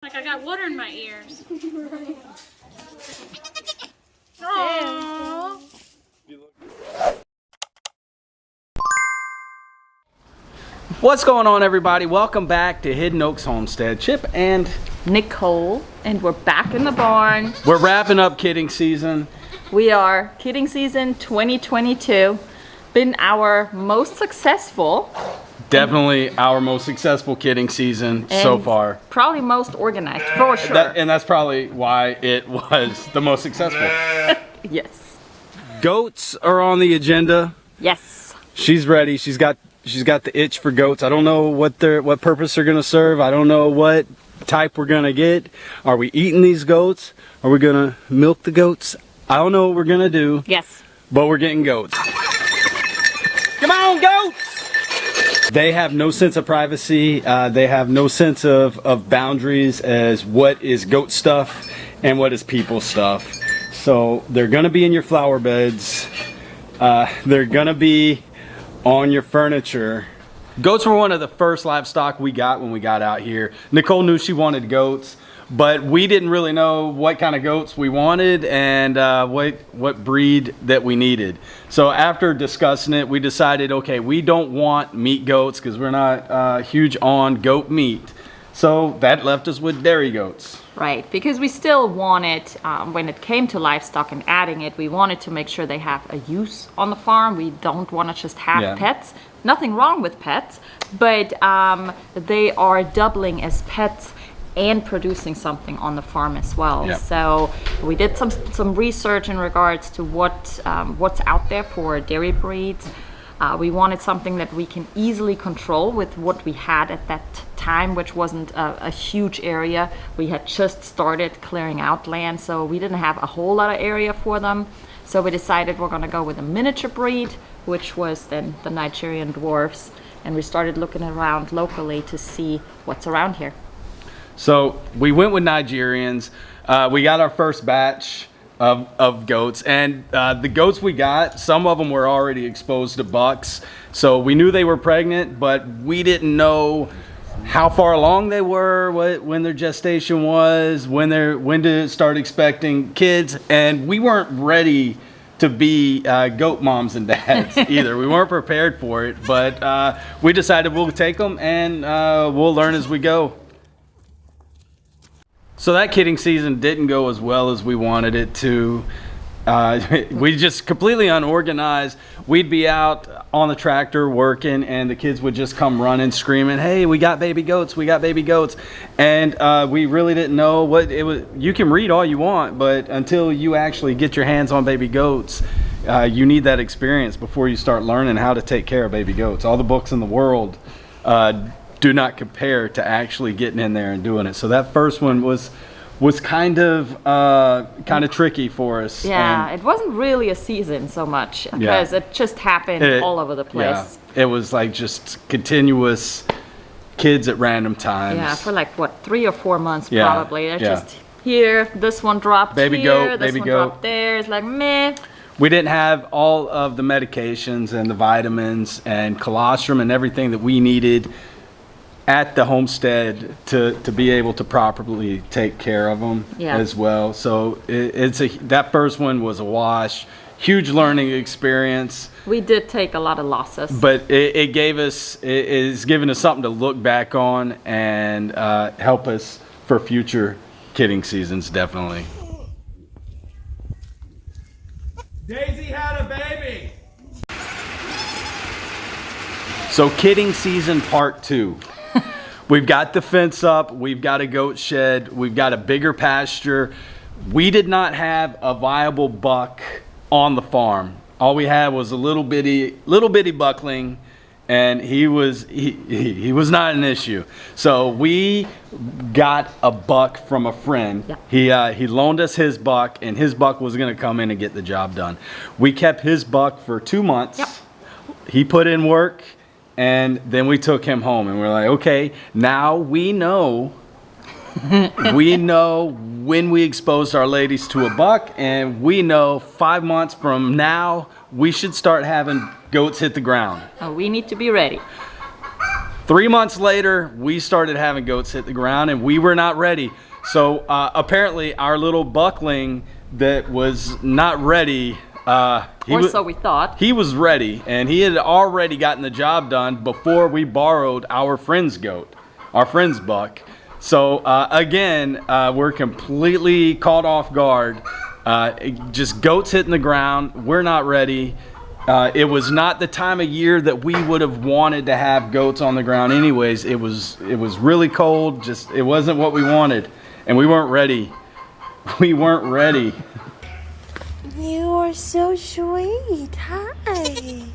Like I got water in my ears. Aww. What's going on, everybody? Welcome back to Hidden Oaks Homestead. Chip and Nicole, and we're back in the barn. we're wrapping up kidding season. We are kidding season 2022. Been our most successful, Definitely our most successful kidding season so and far. probably most organized for sure. And that's probably why it was the most successful. Yes. Goats are on the agenda. Yes. She's ready. She's got the itch for goats. I don't know what purpose they're gonna serve. I don't know what type we're gonna get. Are we eating these goats? Are we gonna milk the goats? I don't know what we're gonna do. Yes. But we're getting goats. Come on, goats! They have no sense of privacy. They have no sense of boundaries as what is goat stuff and what is people stuff. So they're gonna be in your flower beds. They're gonna be on your furniture. Goats were one of the first livestock we got when we got out here. Nicole knew she wanted goats, but we didn't really know what kind of goats we wanted and what breed that we needed. So after discussing it, we decided, okay, we don't want meat goats because we're not huge on goat meat. So that left us with dairy goats. Right, because we still wanted, when it came to livestock and adding it, we wanted to make sure they have a use on the farm. We don't want to just have pets. Nothing wrong with pets, but they are doubling as pets and producing something on the farm as well. Yeah. So we did some research in regards to what's out there for dairy breeds. We wanted something that we can easily control with what we had at that time, which wasn't a huge area. We had just started clearing out land, so we didn't have a whole lot of area for them. So we decided we're going to go with a miniature breed, which was then the Nigerian dwarfs. And we started looking around locally to see what's around here. So we went with Nigerians. We got our first batch of goats, and the goats we got, some of them were already exposed to bucks, so we knew they were pregnant, but we didn't know how far along they were, when their gestation was, when to start expecting kids, and we weren't ready to be goat moms and dads either. We weren't prepared for it, but we decided we'll take them and we'll learn as we go. So that kidding season didn't go as well as we wanted it to. We just completely unorganized. We'd be out on the tractor working and the kids would just come running, screaming, "Hey, we got baby goats, we got baby goats." And we really didn't know what it was. You can read all you want, but until you actually get your hands on baby goats, you need that experience before you start learning how to take care of baby goats. All the books in the world do not compare to actually getting in there and doing it. So that first one was kind of tricky for us. Yeah, and it wasn't really a season so much because it just happened all over the place. Yeah, it was like just continuous kids at random times. Yeah, for like what, 3 or 4 months probably. They're just here, this one dropped baby here, goat, this baby one goat. dropped there. It's like meh. We didn't have all of the medications and the vitamins and colostrum and everything that we needed at the homestead to be able to properly take care of them as well. So that first one was a wash, huge learning experience. We did take a lot of losses, but it is giving us something to look back on and help us for future kidding seasons, definitely. Daisy had a baby. So kidding season part 2. We've got the fence up, we've got a goat shed, we've got a bigger pasture. We did not have a viable buck on the farm. All we had was a little bitty buckling, and he was not an issue. So we got a buck from a friend. Yeah. He loaned us his buck, and his buck was gonna come in and get the job done. We kept his buck for 2 months. Yep. He put in work. And then we took him home and we're like, okay, now we know when we exposed our ladies to a buck, and we know 5 months from now, we should start having goats hit the ground. we need to be ready. 3 months later, we started having goats hit the ground, and we were not ready. So apparently our little buckling that was not ready, so we thought. He was ready, and he had already gotten the job done before we borrowed our friend's goat, our friend's buck. So again, we're completely caught off guard. Just goats hitting the ground. We're not ready. It was not the time of year that we would have wanted to have goats on the ground anyways. It was really cold. Just, it wasn't what we wanted, and we weren't ready. We weren't ready. You are so sweet. Hi.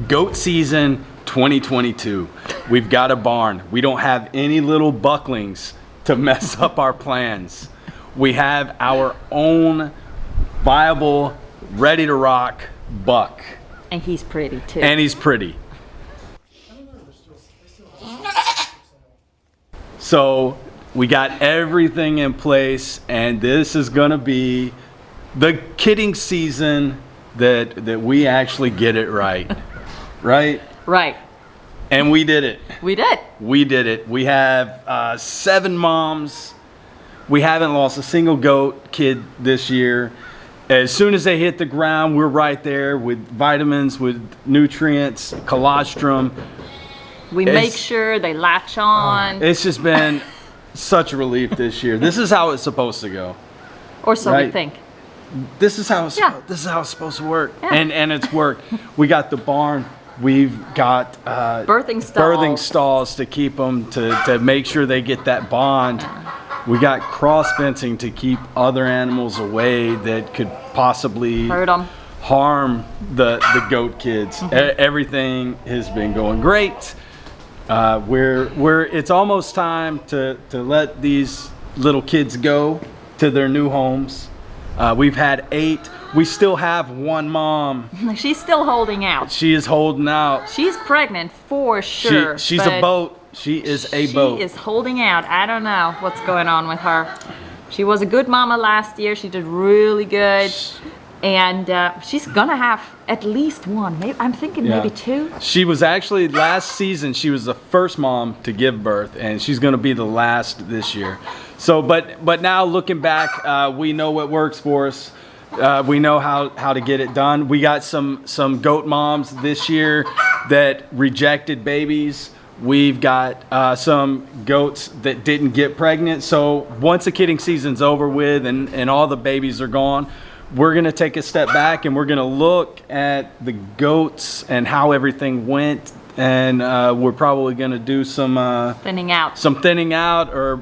Goat season 2022. We've got a barn. We don't have any little bucklings to mess up our plans. We have our own viable, ready to rock buck. And he's pretty too. And he's pretty. So we got everything in place, and this is gonna be the kidding season that we actually get it right. Right? Right. And we did it. We did. We did it. We have 7 moms. We haven't lost a single goat kid this year. As soon as they hit the ground, we're right there with vitamins, with nutrients, colostrum. We make sure they latch on. It's just been such a relief this year. This is how it's supposed to go. Or so right? we think. This is how it's, Yeah. this is how it's supposed to work. Yeah. And it's worked. We got the barn. We've got birthing stalls to keep them, to make sure they get that bond. We got cross fencing to keep other animals away that could possibly harm the goat kids. Everything has been going great. It's almost time to let these little kids go to their new homes. We've had 8. We still have 1 mom. She's still holding out. She is holding out. She's pregnant for sure. She's a boat. She is a boat. She is holding out. I don't know what's going on with her. She was a good mama last year. She did really good. And she's gonna have at least 1. Maybe, I'm thinking maybe 2. She was actually, last season, she was the first mom to give birth, and she's gonna be the last this year. So, but now looking back, we know what works for us. We know how to get it done. We got some goat moms this year that rejected babies. We've got some goats that didn't get pregnant. So once the kidding season's over with and all the babies are gone, we're gonna take a step back and we're gonna look at the goats and how everything went. And we're probably gonna do some thinning out. Some thinning out, or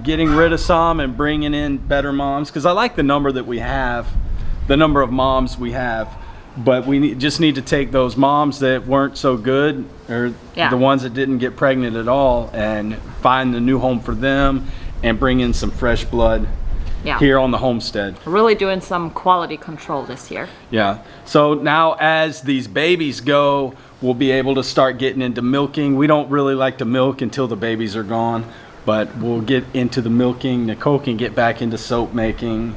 getting rid of some and bringing in better moms. Because I like the number that we have, the number of moms we have. But we just need to take those moms that weren't so good, or the ones that didn't get pregnant at all, and find a new home for them and bring in some fresh blood Yeah. here on the homestead. Really doing some quality control this year. Yeah. So now as these babies go, we'll be able to start getting into milking. We don't really like to milk until the babies are gone, but we'll get into the milking. Nicole can get back into soap making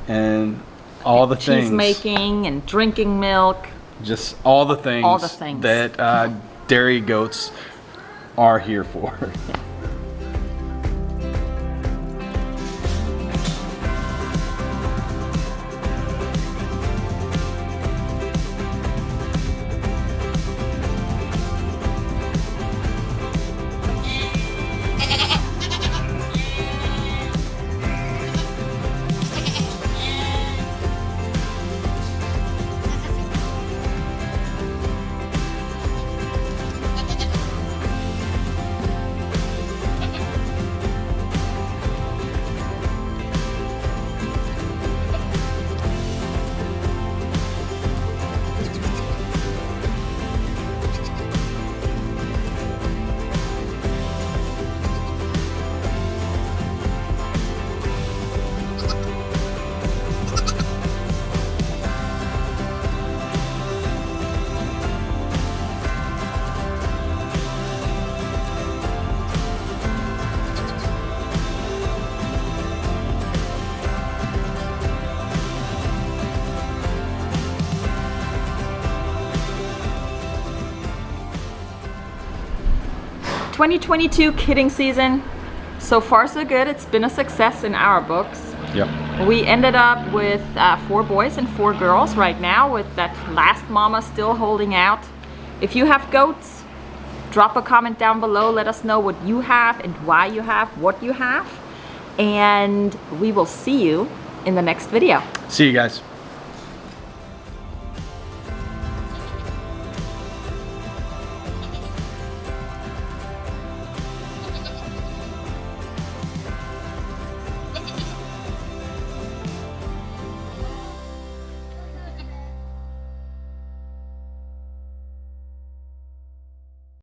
and all the things. Cheese making and drinking milk. Just all the things, that dairy goats are here for. Yeah. ...2022 kidding season. So far so good. It's been a success in our books. Yep. We ended up with 4 boys and 4 girls right now, with that last mama still holding out. If you have goats, drop a comment down below. Let us know what you have and why you have what you have. And we will see you in the next video. See you guys.